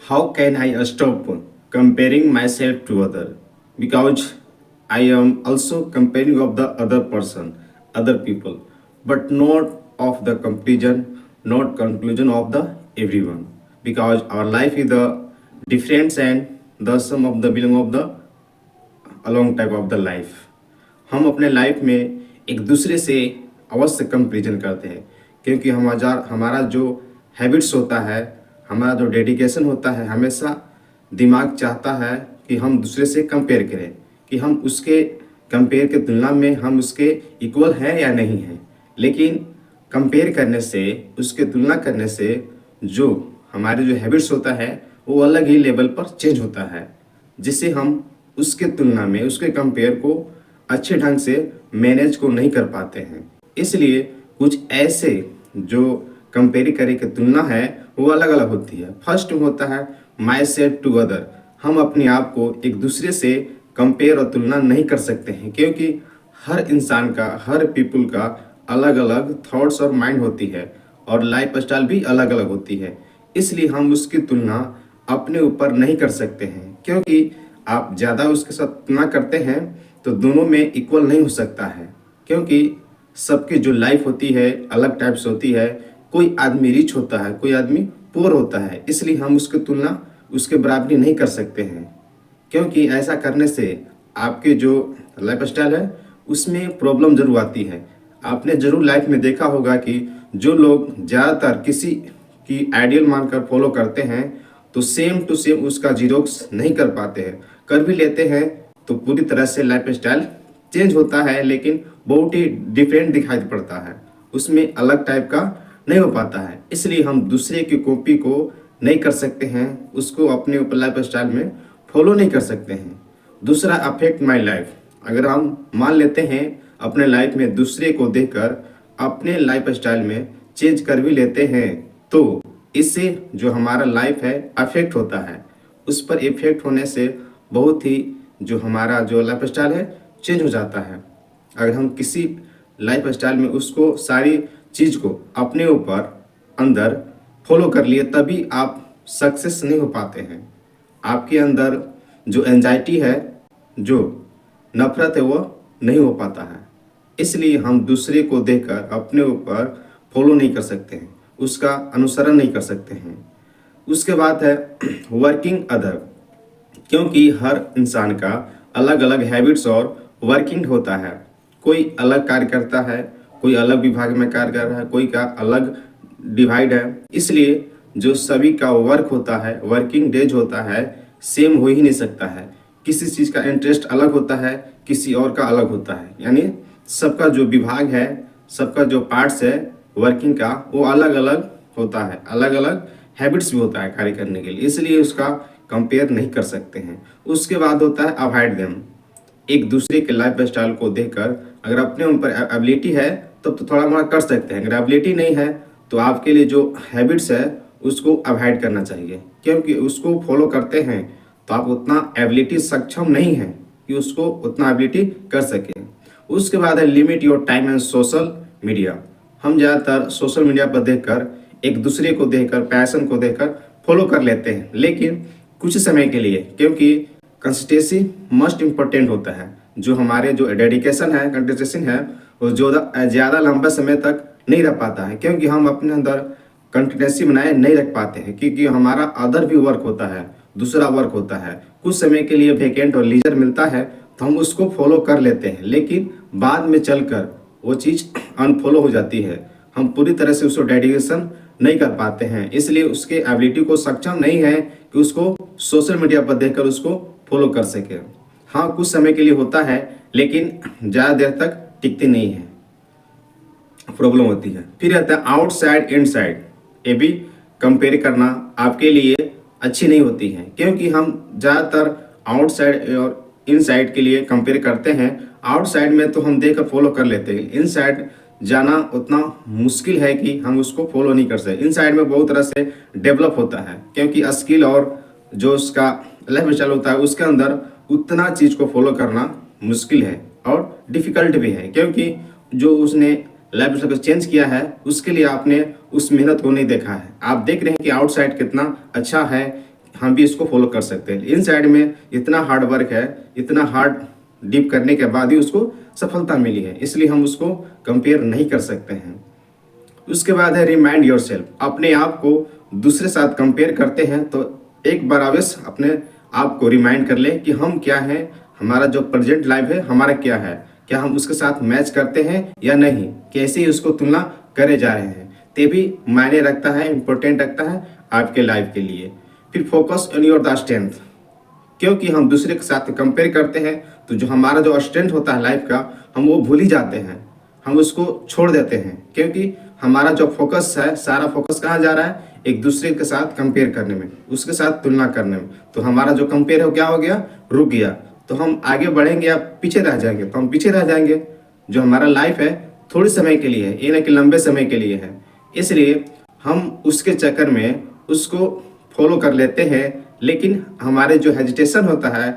How can I stop comparing myself to other? Because I am also comparing of the other person, other people, but not of the comparison, not conclusion of the everyone. Because our life is the difference and the sum of the belong of the along type of the life. हम अपने life में एक दूसरे से अवश्य comparison करते हैं, क्योंकि हमारा जो हैबिट्स होता है, हमारा जो डेडिकेशन होता है, हमेशा दिमाग चाहता है कि हम दूसरे से कंपेयर करें, कि हम उसके कंपेयर के तुलना में हम उसके इक्वल हैं या नहीं हैं। लेकिन कंपेयर करने से, उसके तुलना करने से जो हमारे जो हैबिट्स होता है वो अलग ही लेवल पर चेंज होता है, जिससे हम उसके तुलना में उसके कंपेयर को अच्छे ढंग से मैनेज को नहीं कर पाते हैं। इसलिए कुछ ऐसे जो कंपेयर करे की तुलना है वो अलग अलग होती है। फर्स्ट होता है माई सेल्फ टू अदर। हम अपने आप को एक दूसरे से कंपेयर और तुलना नहीं कर सकते हैं, क्योंकि हर इंसान का, हर पीपल का अलग अलग थॉट्स और माइंड होती है और लाइफ स्टाइल भी अलग अलग होती है। इसलिए हम उसकी तुलना अपने ऊपर नहीं कर सकते हैं, क्योंकि आप ज़्यादा उसके साथ तुलना करते हैं तो दोनों में इक्वल नहीं हो सकता है, क्योंकि सबकी जो लाइफ होती है अलग टाइप से होती है। कोई आदमी रिच होता है, कोई आदमी पुअर होता है, इसलिए हम उसकी तुलना उसके बराबरी नहीं कर सकते हैं, क्योंकि ऐसा करने से आपके जो लाइफ स्टाइल है उसमें प्रॉब्लम जरूर आती है। आपने जरूर लाइफ में देखा होगा कि जो लोग ज़्यादातर किसी की आइडियल मानकर फॉलो करते हैं तो सेम टू सेम उसका जीरोक्स नहीं कर पाते हैं। कर भी लेते हैं तो पूरी तरह से लाइफ स्टाइल चेंज होता है, लेकिन बहुत ही डिफरेंट दिखाई पड़ता है, उसमें अलग टाइप का नहीं हो पाता है। इसलिए हम दूसरे की कॉपी को नहीं कर सकते हैं, उसको अपने ऊपर लाइफ स्टाइल में फॉलो नहीं कर सकते हैं। दूसरा, अफेक्ट माई लाइफ। अगर हम मान लेते हैं अपने लाइफ में दूसरे को देखकर अपने लाइफ स्टाइल में चेंज कर भी लेते हैं, तो इससे जो हमारा लाइफ है अफेक्ट होता है। उस पर इफेक्ट होने से बहुत ही जो हमारा जो लाइफ स्टाइल है चेंज हो जाता है। अगर हम किसी लाइफ स्टाइल में उसको सारी चीज़ को अपने ऊपर अंदर फॉलो कर लिए, तभी आप सक्सेस नहीं हो पाते हैं। आपके अंदर जो एंजाइटी है, जो नफरत है, वो नहीं हो पाता है। इसलिए हम दूसरे को देखकर अपने ऊपर फॉलो नहीं कर सकते हैं, उसका अनुसरण नहीं कर सकते हैं। उसके बाद है वर्किंग अदर, क्योंकि हर इंसान का अलग अलग हैबिट्स और वर्किंग होता है। कोई अलग कार्य करता है, कोई अलग विभाग में कार्य कर रहा है, कोई का अलग डिवाइड है। इसलिए जो सभी का वर्क होता है, वर्किंग डेज होता है, सेम हो ही नहीं सकता है। किसी चीज़ का इंटरेस्ट अलग होता है, किसी और का अलग होता है। यानी सबका जो विभाग है, सबका जो पार्ट्स है वर्किंग का, वो अलग अलग होता है, अलग अलग हैबिट्स भी होता है कार्य करने के लिए, इसलिए उसका कंपेयर नहीं कर सकते हैं। उसके बाद होता है अवॉइड देम। एक दूसरे के लाइफ स्टाइल को देखकर अगर अपने उन पर एबिलिटी है तब तो थोड़ा मोड़ा कर सकते हैं, अगर एबिलिटी नहीं है तो आपके लिए जो हैबिट्स है उसको अवॉइड करना चाहिए, क्योंकि उसको फॉलो करते हैं तो आप उतना एबिलिटी सक्षम नहीं है कि उसको उतना एबिलिटी कर सके। उसके बाद है limit your time and social media. हम ज़्यादातर सोशल मीडिया पर देखकर, एक दूसरे को देखकर, पैशन को देखकर फॉलो कर लेते हैं, लेकिन कुछ समय के लिए, क्योंकि कंसिस्टेंसी मस्ट इम्पोर्टेंट होता है। जो हमारे जो डेडिकेशन है, कंसिस्टेंसी है, वो जो ज़्यादा लंबा समय तक नहीं रह पाता है, क्योंकि हम अपने अंदर कंसिस्टेंसी बनाए नहीं रख पाते हैं, क्योंकि हमारा अदर भी वर्क होता है, दूसरा वर्क होता है। कुछ समय के लिए वेकेंट और लीजर मिलता है तो हम उसको फॉलो कर लेते हैं, लेकिन बाद में चलकर वो चीज़ अनफॉलो हो जाती है। हम पूरी तरह से उसको डेडिकेशन नहीं कर पाते हैं, इसलिए उसके एबिलिटी को सक्षम नहीं है कि उसको सोशल मीडिया पर देखकर उसको फॉलो कर सके। हाँ, कुछ समय के लिए होता है, लेकिन ज़्यादा देर तक टिकती नहीं है, प्रॉब्लम होती है। फिर आता है आउटसाइड इनसाइड। ये भी कंपेयर करना आपके लिए अच्छी नहीं होती है, क्योंकि हम ज़्यादातर आउटसाइड और इनसाइड के लिए कंपेयर करते हैं। आउटसाइड में तो हम देखकर फॉलो कर लेते हैं, इनसाइड जाना उतना मुश्किल है कि हम उसको फॉलो नहीं कर सकते। इनसाइड में बहुत तरह से डेवलप होता है, क्योंकि स्किल और जो उसका लाइफ स्टाइल होता है उसके अंदर उतना चीज़ को फॉलो करना मुश्किल है और डिफ़िकल्ट भी है, क्योंकि जो उसने लाइफ स्टाइल को चेंज किया है उसके लिए आपने उस मेहनत को नहीं देखा है। आप देख रहे हैं कि आउटसाइड कितना अच्छा है, हम भी इसको फॉलो कर सकते हैं। इन साइड में इतना हार्ड वर्क है, इतना हार्ड डीप करने के बाद ही उसको सफलता मिली है, इसलिए हम उसको कंपेयर नहीं कर सकते हैं। उसके बाद है रिमाइंड योरसेल्फ। अपने आप को दूसरे साथ कंपेयर करते हैं तो एक बार अवश्य अपने आप को रिमाइंड कर ले कि हम क्या हैं, हमारा जो प्रेजेंट लाइफ है हमारा क्या है, क्या हम उसके साथ मैच करते हैं या नहीं, कैसे ही उसको तुलना करे जा रहे हैं। ते भी मायने रखता है, इंपॉर्टेंट रखता है आपके लाइफ के लिए। फिर focus on your the strength. क्योंकि हम दूसरे के साथ कंपेयर करते हैं तो जो हमारा जो स्ट्रेंथ होता है लाइफ का, हम वो भूल ही जाते हैं, हम उसको छोड़ देते हैं। क्योंकि हमारा जो फोकस है, सारा फोकस कहाँ जा रहा है, एक दूसरे के साथ कंपेयर करने में, उसके साथ तुलना करने में। तो हमारा जो कंपेयर हो क्या हो गया, रुक गया। तो हम आगे बढ़ेंगे या पीछे रह जाएंगे, तो हम पीछे रह जाएंगे। जो हमारा लाइफ है थोड़े समय के लिए है, ये ना कि लंबे समय के लिए है। इसलिए हम उसके चक्कर में उसको फॉलो कर लेते हैं, लेकिन हमारे जो हेजिटेशन होता है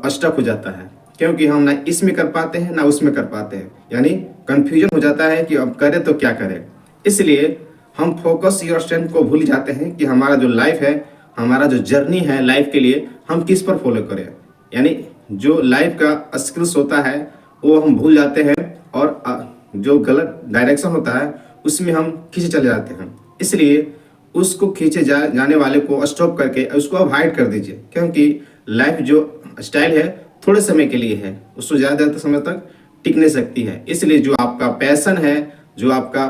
स्टक हो जाता है। क्योंकि हम ना इसमें कर पाते हैं ना उसमें कर पाते हैं, यानी कंफ्यूजन हो जाता है कि अब करें तो क्या करें। इसलिए हम फोकस योर स्ट्रेंथ को भूल जाते हैं कि हमारा जो लाइफ है, हमारा जो जर्नी है लाइफ के लिए, हम किस पर फॉलो करें। यानी जो लाइफ का स्किल्स होता है वो हम भूल जाते हैं, और जो गलत डायरेक्शन होता है उसमें हम खींचे चले जाते हैं। इसलिए उसको खींचे जाने वाले को स्टॉप करके उसको अवॉइड कर दीजिए। क्योंकि लाइफ जो स्टाइल है थोड़े समय के लिए है, उसको ज़्यादा समय तक टिक नहीं सकती है। इसलिए जो आपका पैशन है, जो आपका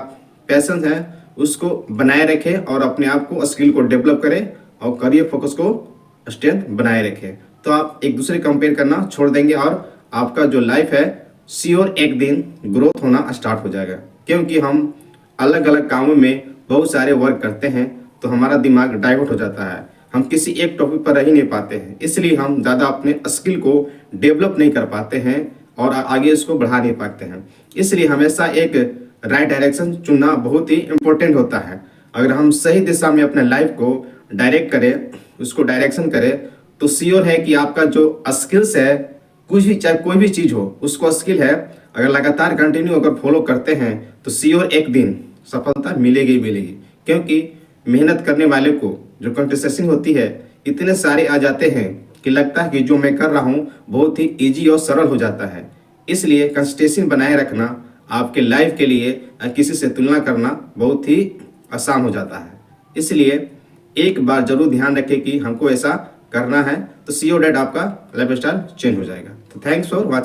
पैशन है, उसको बनाए रखें और अपने आप को स्किल को डेवलप करें और करियर फोकस को स्ट्रेंथ बनाए रखें। तो आप एक दूसरे कंपेयर करना छोड़ देंगे और आपका जो लाइफ है श्योर एक दिन ग्रोथ होना स्टार्ट हो जाएगा। क्योंकि हम अलग अलग कामों में बहुत सारे वर्क करते हैं तो हमारा दिमाग डाइवर्ट हो जाता है, हम किसी एक टॉपिक पर रह ही नहीं पाते हैं। इसलिए हम ज़्यादा अपने स्किल को डेवलप नहीं कर पाते हैं और आगे इसको बढ़ा नहीं पाते हैं। इसलिए हमेशा एक राइट डायरेक्शन चुनना बहुत ही इम्पोर्टेंट होता है। अगर हम सही दिशा में अपने लाइफ को डायरेक्ट करें, उसको डायरेक्शन करें, तो श्योर है कि आपका जो स्किल्स है, कुछ भी चाहे कोई भी चीज़ हो, उसको स्किल है अगर लगातार कंटिन्यू अगर फॉलो करते हैं तो श्योर एक दिन सफलता मिलेगी ही मिलेगी। क्योंकि मेहनत करने वाले को जो कंसिस्टेंसी होती है इतने सारे आ जाते हैं कि लगता है कि जो मैं कर रहा हूँ बहुत ही इजी और सरल हो जाता है। इसलिए कंसिस्टेंसी बनाए रखना आपके लाइफ के लिए किसी से तुलना करना बहुत ही आसान हो जाता है। इसलिए एक बार जरूर ध्यान रखें कि हमको ऐसा करना है, तो सीओ डेट आपका लाइफ स्टाइल चेंज हो जाएगा। तो थैंक्स फॉर वॉचिंग।